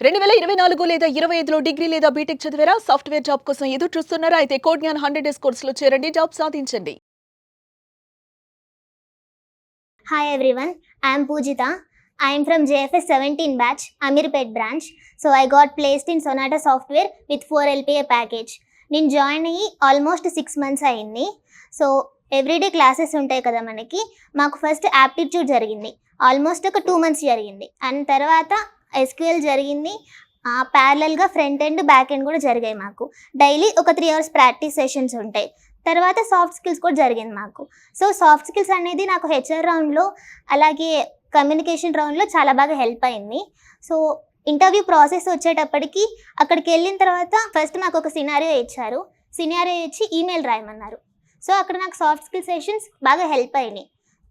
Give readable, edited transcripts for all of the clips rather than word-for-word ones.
2024 లేదా 25లో డిగ్రీ లేదా బీటెక్ చదివారా? సాఫ్ట్‌వేర్ జాబ్ కోసం ఎదురు చూస్తున్నారా? అయితే కోడ్ జ్ఞాన్ 100 డేస్ కోర్సులో చేరండి, జాబ్ సాధించండి. Hi everyone, I am Poojita. I am from JFS 17 batch, Amirpet branch. So I got placed in Sonata Software with 4 LPA package. నేను జాయిన్ అయ్యి ఆల్మోస్ట్ 6 months అయింది. సో ఎవ్రీడే క్లాసెస్ ఉంటాయి కదా మనకి. మాకు ఫస్ట్ యాప్టిట్యూడ్ జరిగింది, almost ఒక 2 months జరిగింది. అండ్ తర్వాత SQL జరిగింది. ప్యారలల్గా ఫ్రంట్ ఎండ్ బ్యాక్ ఎండ్ కూడా జరిగాయి మాకు. డైలీ ఒక 3 hours ప్రాక్టీస్ సెషన్స్ ఉంటాయి. తర్వాత సాఫ్ట్ స్కిల్స్ కూడా జరిగింది మాకు. సో సాఫ్ట్ స్కిల్స్ అనేది నాకు HR రౌండ్లో అలాగే కమ్యూనికేషన్ రౌండ్లో చాలా బాగా హెల్ప్ అయింది. సో ఇంటర్వ్యూ ప్రాసెస్ వచ్చేటప్పటికి అక్కడికి వెళ్ళిన తర్వాత ఫస్ట్ మాకు ఒక సినారియో ఇచ్చారు. సినారియో ఇచ్చి ఈమెయిల్ రాయమన్నారు. సో అక్కడ నాకు సాఫ్ట్ స్కిల్స్ సెషన్స్ బాగా హెల్ప్ అయినాయి.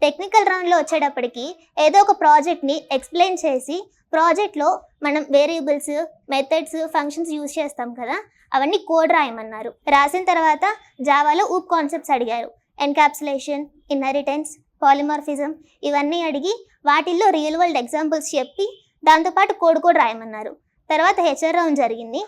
టెక్నికల్ రౌండ్లో వచ్చేటప్పటికి ఏదో ఒక ప్రాజెక్ట్ని ఎక్స్ప్లెయిన్ చేసి ప్రాజెక్ట్లో మనం వేరియబుల్స్, మెథడ్స్, ఫంక్షన్స్ యూజ్ చేస్తాం కదా, అవన్నీ కోడ్ రాయమన్నారు. రాసిన తర్వాత జావాలో ఊప్ కాన్సెప్ట్స్ అడిగారు. ఎన్కాప్సులేషన్, ఇన్హెరిటెన్స్, పాలిమార్ఫిజం ఇవన్నీ అడిగి వాటిల్లో రియల్ వరల్డ్ ఎగ్జాంపుల్స్ చెప్పి దాంతోపాటు కోడ్ కూడా రాయమన్నారు. తర్వాత HR రౌండ్ జరిగింది.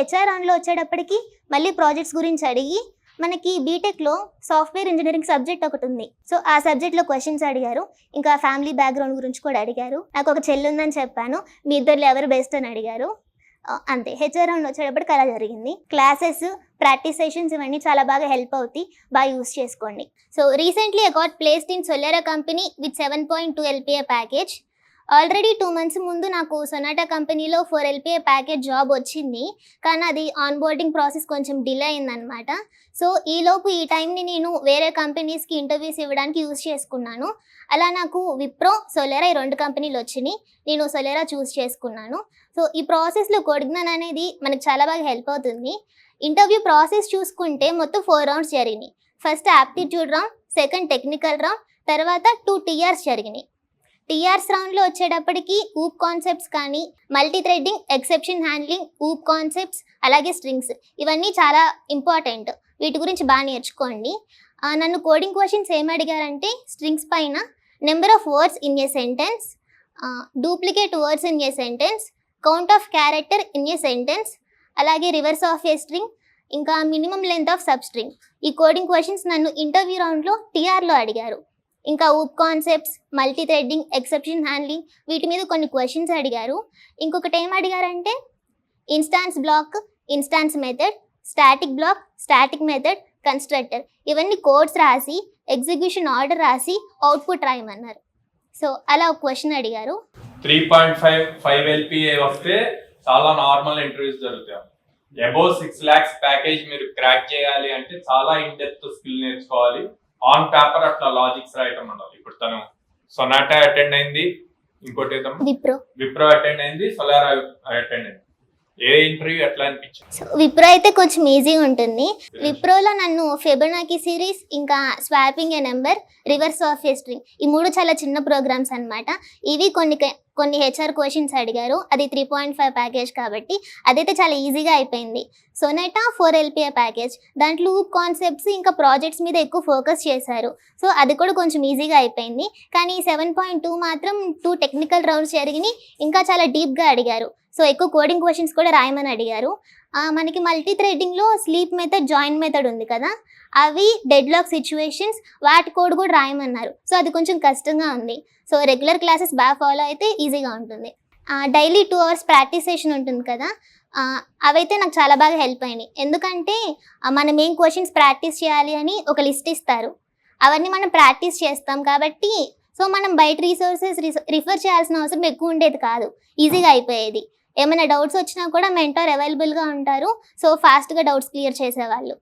HR రౌండ్లో వచ్చేటప్పటికి మళ్ళీ ప్రాజెక్ట్స్ గురించి అడిగి మనకి బీటెక్లో సాఫ్ట్వేర్ ఇంజనీరింగ్ సబ్జెక్ట్ ఒకటి ఉంది. సో ఆ సబ్జెక్ట్లో క్వశ్చన్స్ అడిగారు. ఇంకా ఫ్యామిలీ బ్యాక్గ్రౌండ్ గురించి కూడా అడిగారు. నాకు ఒక చెల్లి ఉందని చెప్పాను. మీ ఇద్దరు ఎవరు బెస్ట్ అని అడిగారు. అంతే. HR రౌండ్ వచ్చేటప్పటికి అలా జరిగింది. క్లాసెస్, ప్రాక్టీస్ సెషన్స్ ఇవన్నీ చాలా బాగా హెల్ప్ అవుతాయి, బాగా యూస్ చేసుకోండి. So recently I got placed in Solera company with 7.2 LPA package. Already 2 months ముందు నాకు సొనాటా కంపెనీలో 4 LPA ప్యాకేజ్ జాబ్ వచ్చింది, కానీ అది ఆన్బోర్డింగ్ ప్రాసెస్ కొంచెం డిలే అయిందనమాట. సో ఈలోపు ఈ టైంని నేను వేరే కంపెనీస్కి ఇంటర్వ్యూస్ ఇవ్వడానికి యూస్ చేసుకున్నాను. అలా నాకు విప్రో, సొలేరా ఈ 2 కంపెనీలు వచ్చినాయి. నేను సొలేరా చూస్ చేసుకున్నాను. సో ఈ ప్రాసెస్లో కోడ్ జ్ఞాన్ అనేది మనకు చాలా బాగా హెల్ప్ అవుతుంది. ఇంటర్వ్యూ ప్రాసెస్ చూసుకుంటే మొత్తం 4 rounds జరిగినాయి. First aptitude round, second technical round, తర్వాత 2 TRs జరిగినాయి. TRs రౌండ్లో వచ్చేటప్పటికి ఊప్ కాన్సెప్ట్స్ కానీ, multi threading, exception handling, OOP concepts, అలాగే స్ట్రింగ్స్ ఇవన్నీ చాలా ఇంపార్టెంట్. వీటి గురించి బాగా నేర్చుకోండి. నన్ను కోడింగ్ క్వశ్చన్స్ ఏమి అడిగారంటే స్ట్రింగ్స్ పైన number of words in a sentence, duplicate words in a sentence, count of character in a sentence, అలాగే రివర్స్ ఆఫ్ ఏ స్ట్రింగ్, ఇంకా minimum length of sub string. ఈ కోడింగ్ క్వశ్చన్స్ నన్ను interview రౌండ్లో TRలో అడిగారు. ఇంకా OOP concepts, multi threading, exception handling వీటి మీద కొన్ని క్వశ్చన్స్ అడిగారు. ఇంకొకటి ఏం అడిగారంటే instance block, instance method, static block, static method, constructor ఇవన్నీ కోడ్స్ రాసి ఎగ్జిక్యూషన్ ఆర్డర్ రాసి అవుట్పుట్ రాయమన్నారు. సో అలా ఒక క్వశ్చన్ అడిగారు. 3.5 LPA వస్తే చాలా నార్మల్ ఇంటర్వ్యూస్ జరుగుతాయి. అబోవ్ 6 lakhs ప్యాకేజ్ మీరు క్రాక్ చేయాలి అంటే చాలా ఇన్ డెప్త్ స్కిల్ నేర్చుకోవాలి. ఆన్ పేపర్ అట్లా లాజిక్స్ రాయటం ఉండాలి. ఇప్పుడు తను సొనాటా అటెండ్ అయింది, ఇంకోటి విప్రో అటెండ్ అయింది, సొలారా అటెండ్ అయింది. ఏ ఇంటర్వ్యూ ఎట్లా అనిపించింది? సో విప్రో అయితే కొంచెం ఈజీగా ఉంటుంది. విప్రోలో నన్ను ఫిబొనాకీ సిరీస్, ఇంకా swapping A number, reverse of a string ఈ 3 చాలా చిన్న ప్రోగ్రామ్స్ అనమాట. ఇవి కొన్ని HR క్వశ్చన్స్ అడిగారు. అది 3.5 ప్యాకేజ్ కాబట్టి అదైతే చాలా ఈజీగా అయిపోయింది. సొనాటా 4 LPA ప్యాకేజ్, దాంట్లో ఊప్ కాన్సెప్ట్స్ ఇంకా ప్రాజెక్ట్స్ మీద ఎక్కువ ఫోకస్ చేశారు. సో అది కూడా కొంచెం ఈజీగా అయిపోయింది. కానీ 7.2 మాత్రం 2 టెక్నికల్ రౌండ్స్ జరిగినాయి. ఇంకా చాలా డీప్గా అడిగారు. సో ఎక్కువ కోడింగ్ క్వశ్చన్స్ కూడా రాయమని అడిగారు. మనకి మల్టీ థ్రెడ్డింగ్లో స్లీప్ మెథడ్, జాయిన్ మెథడ్ ఉంది కదా, అవి డెడ్ లాక్ సిచ్యువేషన్స్, వాటి కోడ్ కూడా రాయమన్నారు. సో అది కొంచెం కష్టంగా ఉంది. సో రెగ్యులర్ క్లాసెస్ బాగా ఫాలో అయితే ఈజీగా ఉంటుంది. డైలీ 2 hours ప్రాక్టీస్ సెషన్ ఉంటుంది కదా, అవైతే నాకు చాలా బాగా హెల్ప్ అయినాయి. ఎందుకంటే మనం ఏం క్వశ్చన్స్ ప్రాక్టీస్ చేయాలి అని ఒక లిస్ట్ ఇస్తారు, అవన్నీ మనం ప్రాక్టీస్ చేస్తాం కాబట్టి సో మనం బయట రిసోర్సెస్ రిఫర్ చేయాల్సిన అవసరం ఎక్కువ ఉండేది కాదు, ఈజీగా అయిపోయేది. ఏమైనా డౌట్స్ వచ్చినా కూడా మెంటర్ అవైలబుల్గా ఉంటారు. సో ఫాస్ట్గా డౌట్స్ క్లియర్ చేసేవాళ్ళు.